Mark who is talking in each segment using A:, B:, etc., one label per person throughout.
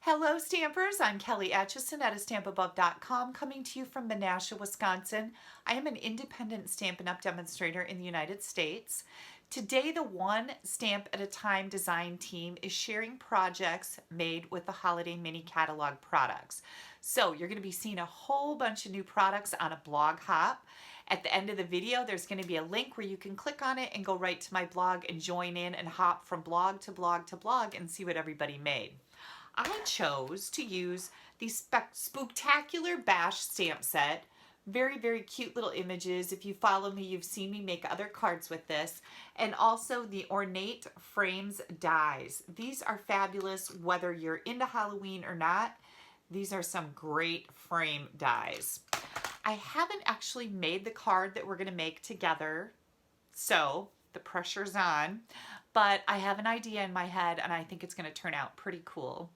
A: Hello Stampers, I'm Kelly Acheson at stampabove.com coming to you from Menasha, Wisconsin. I am an independent Stampin' Up! Demonstrator in the United States. Today the One Stamp at a Time design team is sharing projects made with the Holiday Mini Catalog products. So you're going to be seeing a whole bunch of new products on a blog hop. At the end of the video, there's going to be a link where you can click on it and go right to my blog and join in and hop from blog to blog to blog and see what everybody made. I chose to use the Spooktacular Bash stamp set. Very, very cute little images. If you follow me, you've seen me make other cards with this. And also the Ornate Frames dies. These are fabulous whether you're into Halloween or not. These are some great frame dies. I haven't actually made the card that we're going to make together, so the pressure's on. But I have an idea in my head and I think it's going to turn out pretty cool.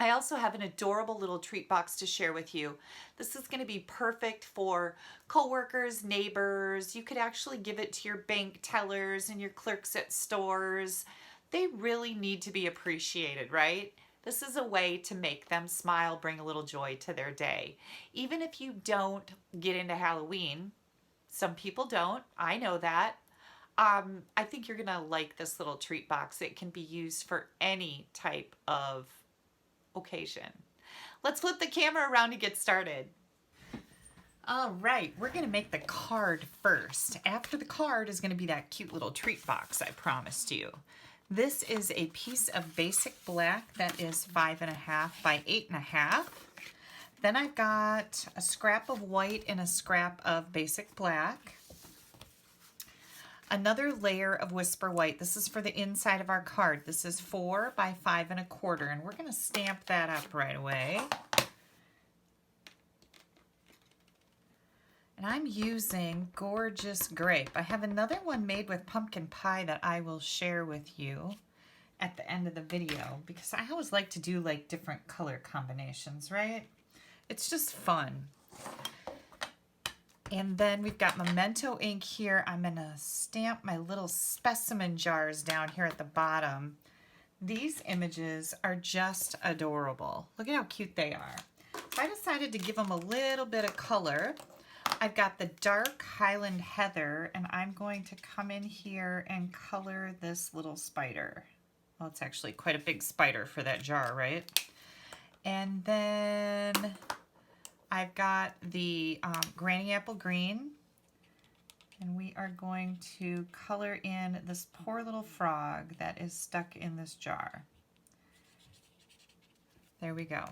A: I also have an adorable little treat box to share with you. This is going to be perfect for coworkers, neighbors. You could actually give it to your bank tellers and your clerks at stores. They really need to be appreciated, right? This is a way to make them smile, bring a little joy to their day. Even if you don't get into Halloween, some people don't, I know that. I think you're gonna like this little treat box. It can be used for any type of occasion. Let's flip the camera around to get started. All right, we're gonna make the card first. After the card is gonna be that cute little treat box I promised you. This is a piece of basic black that is 5.5 by 8.5. Then I've got a scrap of white and a scrap of basic black. Another layer of Whisper White. This is for the inside of our card. This is 4 by 5.25, and we're going to stamp that up right away. And I'm using Gorgeous Grape. I have another one made with pumpkin pie that I will share with you at the end of the video because I always like to do like different color combinations, right? It's just fun. And then we've got Memento ink here. I'm going to stamp my little specimen jars down here at the bottom. These images are just adorable. Look at how cute they are. So I decided to give them a little bit of color. I've got the dark Highland Heather, and I'm going to come in here and color this little spider. Well, it's actually quite a big spider for that jar, right? And then I've got the Granny Apple Green, and we are going to color in this poor little frog that is stuck in this jar. There we go.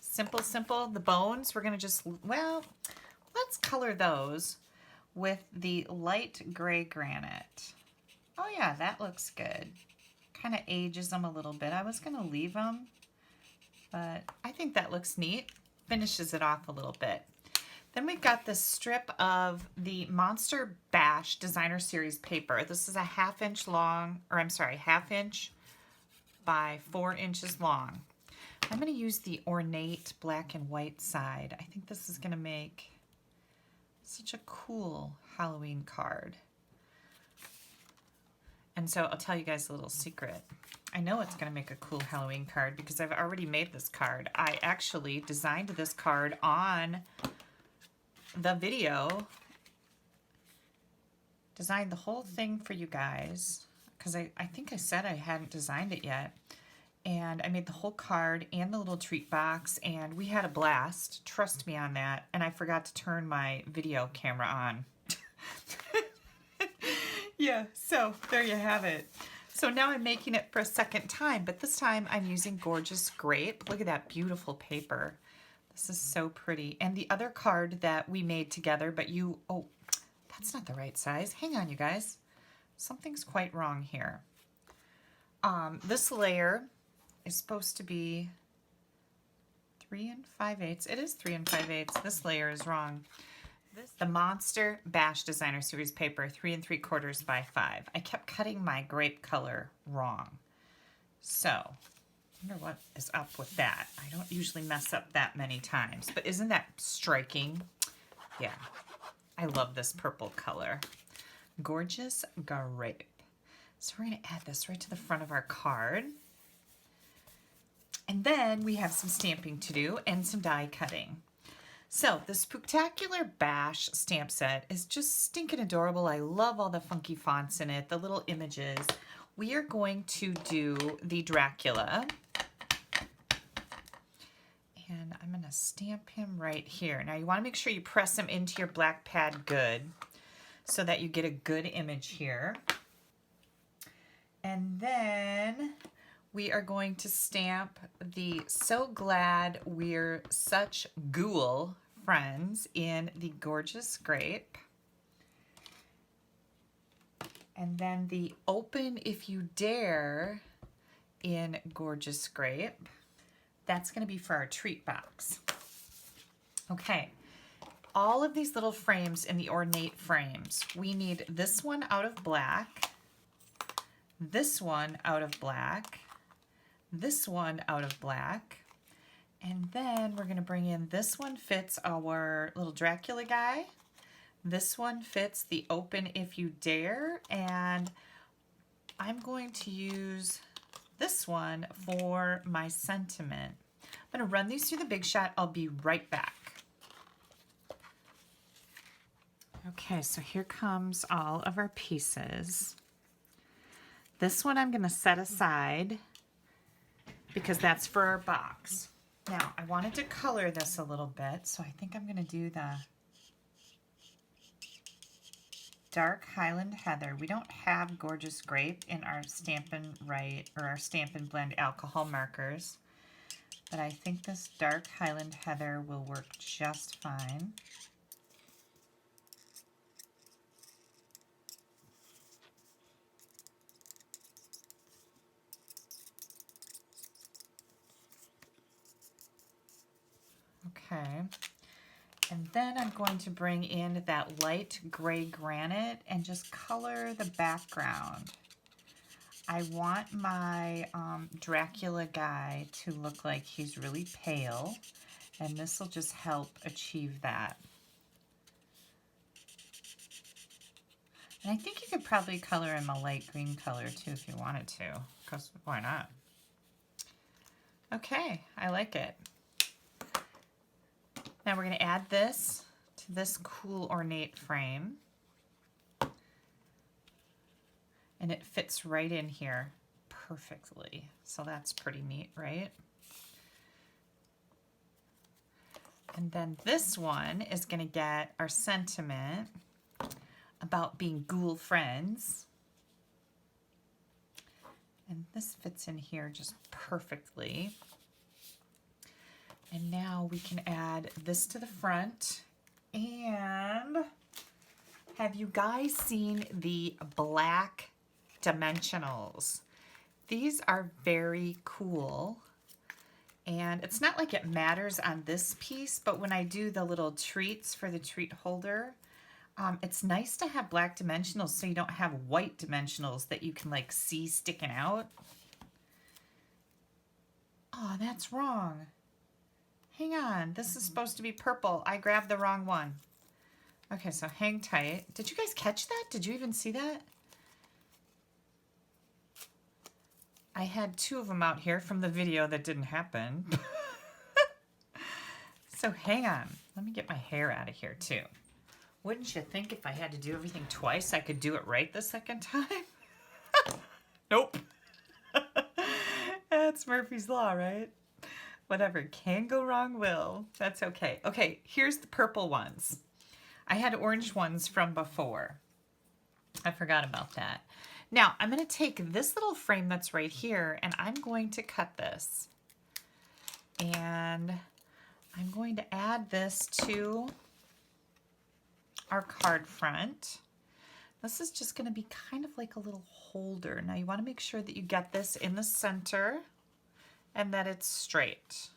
A: Simple, simple. The bones, we're going to just, well, let's color those with the light gray granite. Oh yeah, that looks good. Kind of ages them a little bit. I was going to leave them, but I think that looks neat. Finishes it off a little bit. Then we've got this strip of the Monster Bash Designer Series paper. This is a half inch by 4 inches long. I'm going to use the ornate black and white side. I think this is going to make such a cool Halloween card. And so I'll tell you guys a little secret. I know it's going to make a cool Halloween card because I've already made this card. I actually designed this card on the video. Designed the whole thing for you guys because I think I said I hadn't designed it yet. And I made the whole card and the little treat box, and we had a blast. Trust me on that. And I forgot to turn my video camera on. Yeah, so there you have it. So now I'm making it for a second time, but this time I'm using Gorgeous Grape. Look at that beautiful paper. This is so pretty. And the other card that we made together, but oh, that's not the right size. Hang on, you guys. Something's quite wrong here. This layer is supposed to be 3 5/8. It is 3 5/8. This layer is wrong. The Monster Bash Designer Series paper, 3 3/4 by 5. I kept cutting my grape color wrong. So, I wonder what is up with that. I don't usually mess up that many times, but isn't that striking? Yeah, I love this purple color. Gorgeous Grape. So we're going to add this right to the front of our card. And then we have some stamping to do and some die cutting. So the Spooktacular Bash stamp set is just stinking adorable. I love all the funky fonts in it, the little images. We are going to do the Dracula. And I'm going to stamp him right here. Now you want to make sure you press him into your black pad good so that you get a good image here. And then we are going to stamp the So Glad We're Such Ghoul Friends in the Gorgeous Grape. And then the Open If You Dare in Gorgeous Grape. That's going to be for our treat box. Okay, all of these little frames in the ornate frames, we need this one out of black, this one out of black, this one out of black, and then we're going to bring in this one fits our little Dracula guy, this one fits the Open If You Dare, and I'm going to use this one for my sentiment. I'm going to run these through the Big Shot. I'll be right back. Okay, so here comes all of our pieces. This one I'm going to set aside because that's for our box. Now, I wanted to color this a little bit, so I think I'm going to do the Dark Highland Heather. We don't have Gorgeous Grape in our Stampin' Right or our Stampin' Blend alcohol markers, but I think this Dark Highland Heather will work just fine. Okay, and then I'm going to bring in that light gray granite and just color the background. I want my Dracula guy to look like he's really pale, and this will just help achieve that. And I think you could probably color him a light green color too if you wanted to, because why not? Okay, I like it. Now we're going to add this to this cool ornate frame. And it fits right in here perfectly. So that's pretty neat, right? And then this one is going to get our sentiment about being ghoul friends. And this fits in here just perfectly. And now we can add this to the front. And have you guys seen the black dimensionals? These are very cool. And it's not like it matters on this piece, but when I do the little treats for the treat holder, it's nice to have black dimensionals so you don't have white dimensionals that you can like see sticking out. Oh, that's wrong. Hang on, this is supposed to be purple. I grabbed the wrong one. Okay, so hang tight. Did you guys catch that? Did you even see that? I had two of them out here from the video that didn't happen. So hang on. Let me get my hair out of here too. Wouldn't you think if I had to do everything twice, I could do it right the second time? Nope. That's Murphy's Law, right? Whatever can go wrong will. That's okay. Okay, here's the purple ones. I had orange ones from before. I forgot about that. Now, I'm going to take this little frame that's right here, and I'm going to cut this. And I'm going to add this to our card front. This is just going to be kind of like a little holder. Now, you want to make sure that you get this in the center and that it's straight.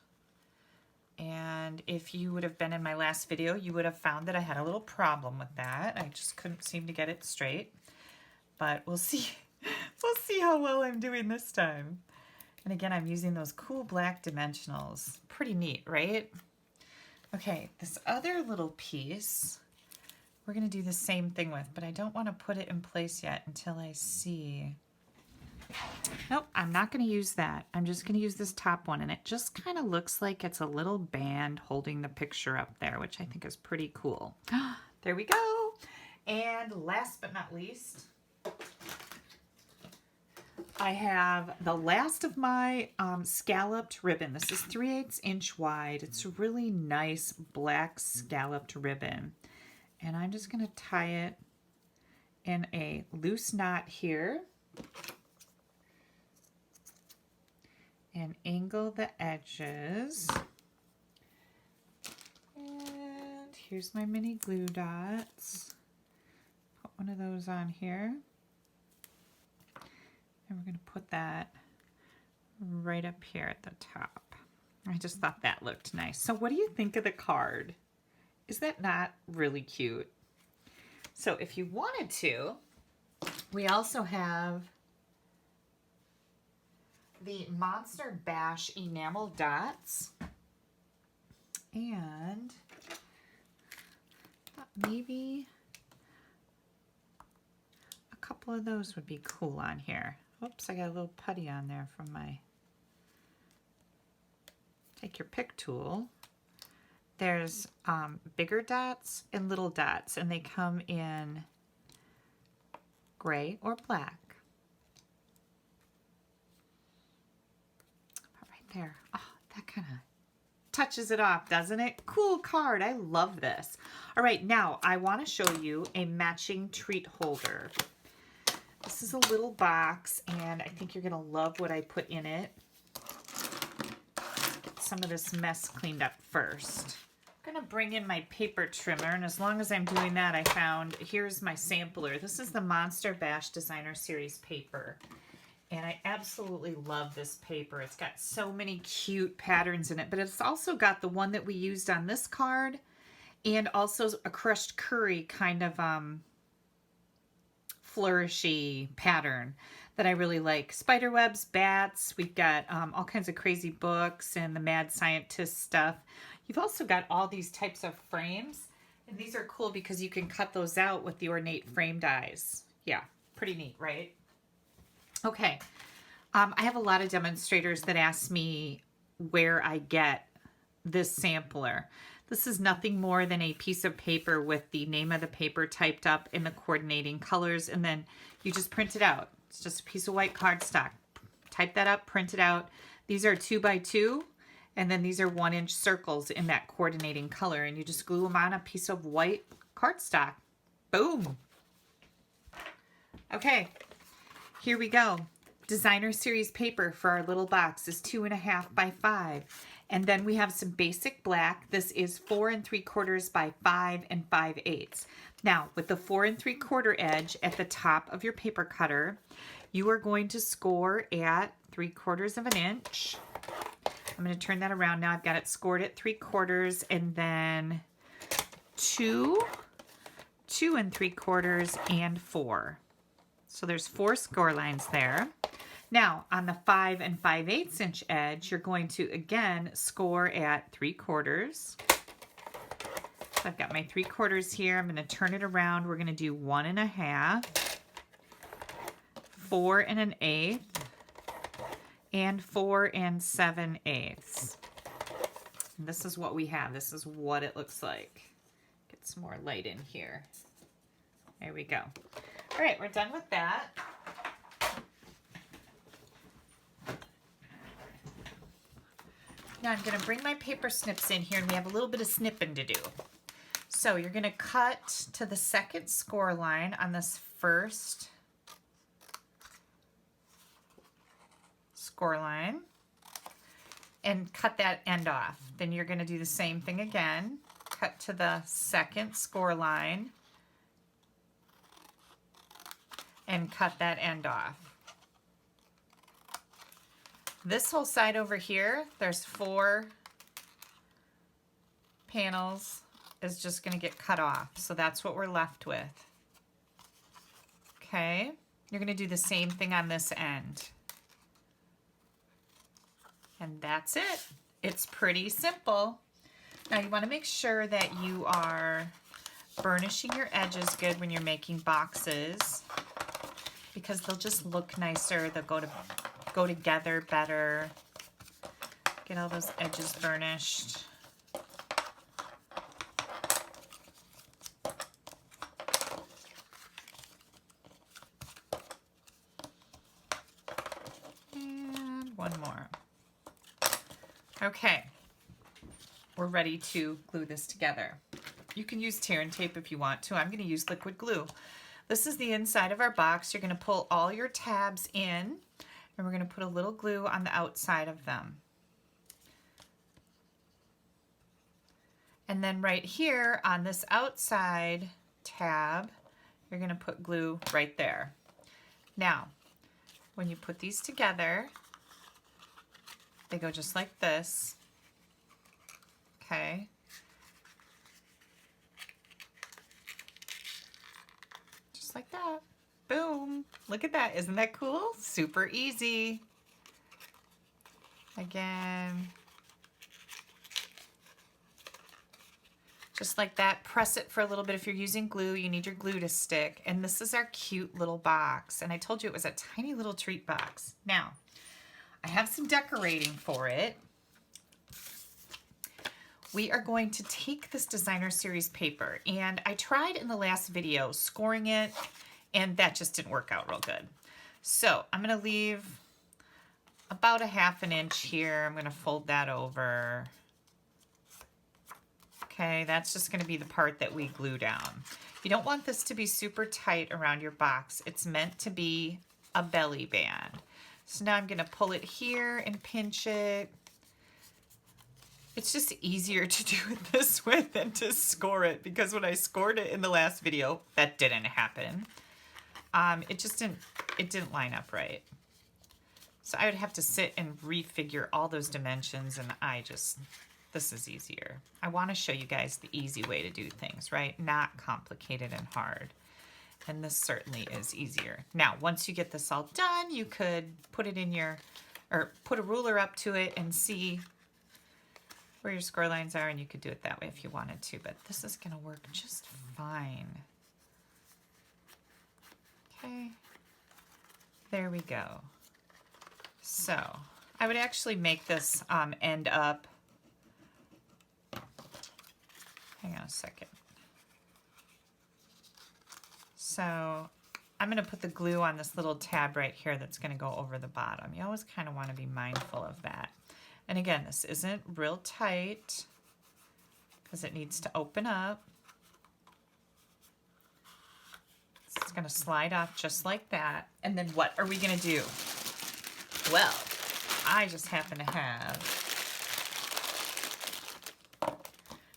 A: And if you would have been in my last video, you would have found that I had a little problem with that. I just couldn't seem to get it straight. But we'll see. We'll see how well I'm doing this time. And again, I'm using those cool black dimensionals. Pretty neat, right? Okay, this other little piece, we're going to do the same thing with, but I don't want to put it in place yet until I see Nope, I'm not going to use that. I'm just going to use this top one, and it just kind of looks like it's a little band holding the picture up there, which I think is pretty cool. There we go. And last but not least, I have the last of my scalloped ribbon. This is 3/8 inch wide. It's a really nice black scalloped ribbon. And I'm just going to tie it in a loose knot here. And angle the edges. And here's my mini glue dots. Put one of those on here. And we're going to put that right up here at the top. I just thought that looked nice. So what do you think of the card? Is that not really cute? So if you wanted to, we also have the Monster Bash enamel dots, and maybe a couple of those would be cool on here. Oops, I got a little putty on there from my, take your pick tool. There's bigger dots and little dots, and they come in gray or black. There. Oh, that kind of touches it off, doesn't it? Cool card. I love this. All right, now I want to show you a matching treat holder. This is a little box, and I think you're going to love what I put in it. Get some of this mess cleaned up first. I'm going to bring in my paper trimmer, and as long as I'm doing that, I found, here's my sampler. This is the Monster Bash Designer Series paper. And I absolutely love this paper. It's got so many cute patterns in it, but it's also got the one that we used on this card and also a crushed curry kind of flourishy pattern that I really like. Spiderwebs, bats, we've got all kinds of crazy books and the mad scientist stuff. You've also got all these types of frames, and these are cool because you can cut those out with the ornate frame dies. Yeah, pretty neat, right? Okay, I have a lot of demonstrators that ask me where I get this sampler. This is nothing more than a piece of paper with the name of the paper typed up in the coordinating colors, and then you just print it out. It's just a piece of white cardstock. Type that up, print it out. These are 2 by 2, and then these are 1-inch circles in that coordinating color, and you just glue them on a piece of white cardstock. Boom. Okay. Here we go. Designer Series paper for our little box is 2.5 by 5. And then we have some basic black. This is 4 3/4 by 5 5/8. Now, with the 4 3/4 edge at the top of your paper cutter, you are going to score at 3/4 of an inch. I'm going to turn that around now. I've got it scored at 3/4 and then 2, 2 3/4, and 4. So there's 4 score lines there. Now on the 5 5/8 inch edge, you're going to again score at 3/4. So I've got my 3/4 here. I'm going to turn it around. We're going to do 1 1/2, 4 1/8, and 4 7/8. And this is what we have. This is what it looks like. Get some more light in here. There we go. All right, we're done with that. Now I'm going to bring my paper snips in here, and we have a little bit of snipping to do. So you're going to cut to the second score line on this first score line and cut that end off. Then you're going to do the same thing again. Cut to the second score line and cut that end off. This whole side over here, there's 4 panels, is just going to get cut off. So that's what we're left with. Okay, you're going to do the same thing on this end. And that's it. It's pretty simple. Now you want to make sure that you are burnishing your edges good when you're making boxes. because they'll just look nicer. They'll go together better. Get all those edges burnished. And one more. Okay, we're ready to glue this together. You can use tear and tape if you want to. I'm going to use liquid glue. This is the inside of our box. You're going to pull all your tabs in, and we're going to put a little glue on the outside of them. And then right here on this outside tab, you're going to put glue right there. Now, when you put these together, they go just like this. Okay. Just like that. Boom. Look at that. Isn't that cool? Super easy. Again. Just like that. Press it for a little bit. If you're using glue, you need your glue to stick. And this is our cute little box. And I told you it was a tiny little treat box. Now, I have some decorating for it. We are going to take this designer series paper, and I tried in the last video scoring it, and that just didn't work out real good. So I'm going to leave about a ½ inch here. I'm going to fold that over. Okay, that's just going to be the part that we glue down. You don't want this to be super tight around your box. It's meant to be a belly band. So now I'm going to pull it here and pinch it. It's just easier to do it this way than to score it, because when I scored it in the last video, that didn't happen. It didn't line up right. So I would have to sit and refigure all those dimensions, and this is easier. I want to show you guys the easy way to do things, right? Not complicated and hard. And this certainly is easier. Now, once you get this all done, you could put it in put a ruler up to it and see where your score lines are, and you could do it that way if you wanted to, but this is going to work just fine. Okay, there we go. So I would actually make this end up, hang on a second. So I'm going to put the glue on this little tab right here that's going to go over the bottom. You always kind of want to be mindful of that. And again, this isn't real tight because it needs to open up. It's going to slide off just like that. And then what are we going to do? Well, I just happen to have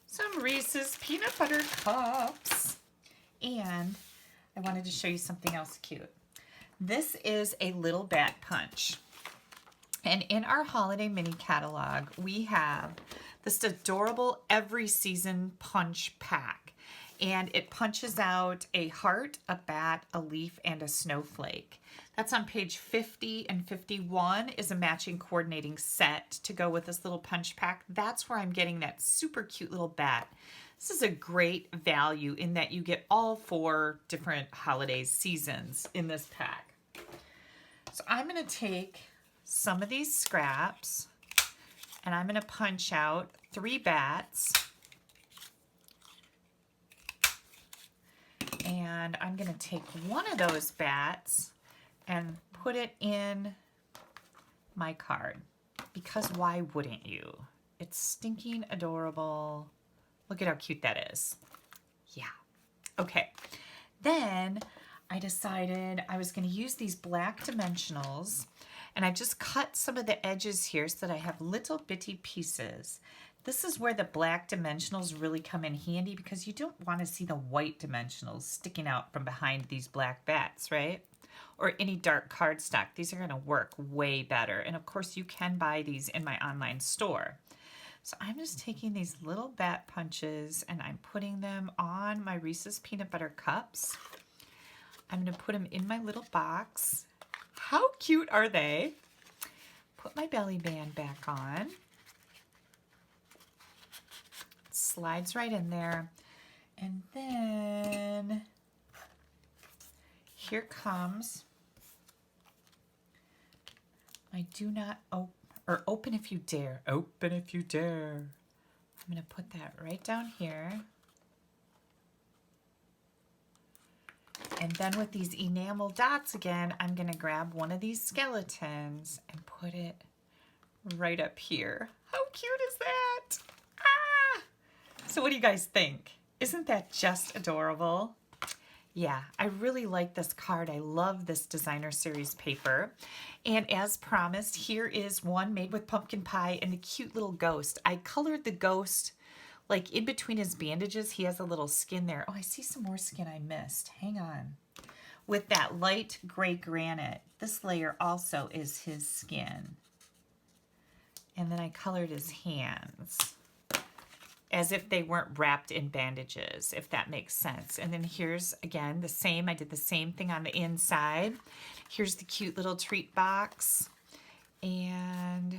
A: some Reese's peanut butter cups. And I wanted to show you something else cute. This is a little bat punch. And in our holiday mini catalog, we have this adorable every season punch pack. And it punches out a heart, a bat, a leaf, and a snowflake. That's on page 50 and 51 is a matching coordinating set to go with this little punch pack. That's where I'm getting that super cute little bat. This is a great value in that you get all 4 different holiday seasons in this pack. So I'm going to take some of these scraps and I'm going to punch out 3 bats. And I'm going to take one of those bats and put it in my card, because why wouldn't you? It's stinking adorable. Look at how cute that is. Yeah. Okay. Then I decided I was going to use these black dimensionals, and I just cut some of the edges here so that I have little bitty pieces. This is where the black dimensionals really come in handy, because you don't want to see the white dimensionals sticking out from behind these black bats, right? Or any dark cardstock. These are going to work way better. And of course you can buy these in my online store. So I'm just taking these little bat punches and I'm putting them on my Reese's peanut butter cups. I'm going to put them in my little box. How cute are they? Put my belly band back on. Slides right in there. And then here comes I do not open if you dare. Open if you dare. I'm going to put that right down here. And then with these enamel dots again, I'm going to grab one of these skeletons and put it right up here. How cute is that? Ah! So what do you guys think? Isn't that just adorable? Yeah, I really like this card. I love this designer series paper. And as promised, here is one made with pumpkin pie and the cute little ghost. I colored the ghost like in between his bandages. He has a little skin there. Oh, I see some more skin I missed. Hang on. With that light gray granite. This layer also is his skin. And then I colored his hands as if they weren't wrapped in bandages, if that makes sense. And then here's, again, the same. I did the same thing on the inside. Here's the cute little treat box. And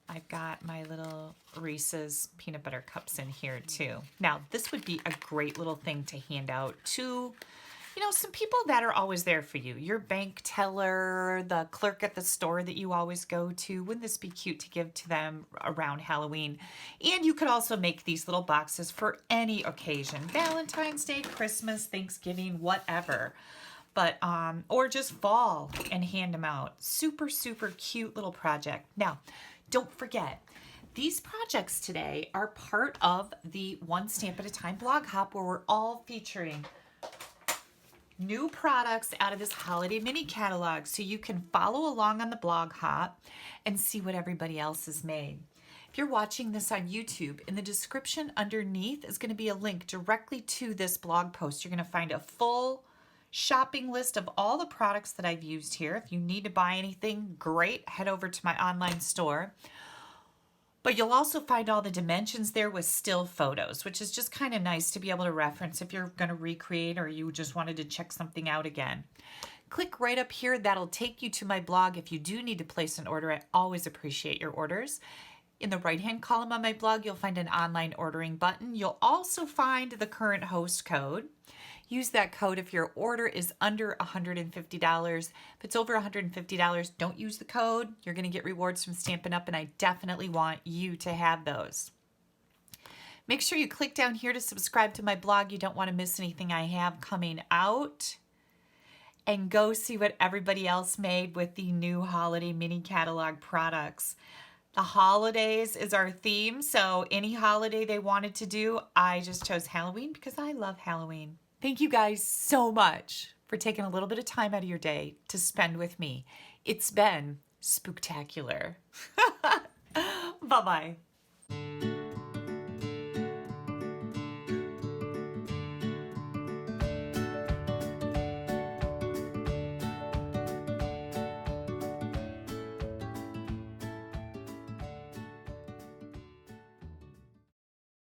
A: I've got my little Reese's peanut butter cups in here too. Now, this would be a great little thing to hand out to, you know, some people that are always there for you. Your bank teller, the clerk at the store that you always go to. Wouldn't this be cute to give to them around Halloween? And you could also make these little boxes for any occasion. Valentine's Day, Christmas, Thanksgiving, whatever. But, or just fall and hand them out. Super, super cute little project. Now, don't forget, these projects today are part of the One Stamp at a Time blog hop where we're all featuring new products out of this holiday mini catalog, so you can follow along on the blog hop and see what everybody else has made. If you're watching this on YouTube, in the description underneath is going to be a link directly to this blog post. You're going to find a full shopping list of all the products that I've used here. If you need to buy anything, great, head over to my online store. But you'll also find all the dimensions there with still photos, which is just kind of nice to be able to reference if you're going to recreate or you just wanted to check something out again. Click right up here. That'll take you to my blog. If you do need to place an order, I always appreciate your orders. In the right-hand column on my blog, you'll find an online ordering button. You'll also find the current host code. Use that code if your order is under $150. If it's over $150, don't use the code. You're going to get rewards from Stampin' Up, and I definitely want you to have those. Make sure you click down here to subscribe to my blog. You don't want to miss anything I have coming out. And go see what everybody else made with the new holiday mini catalog products. The holidays is our theme, so any holiday they wanted to do, I just chose Halloween because I love Halloween. Thank you guys so much for taking a little bit of time out of your day to spend with me. It's been spooktacular. Bye-bye.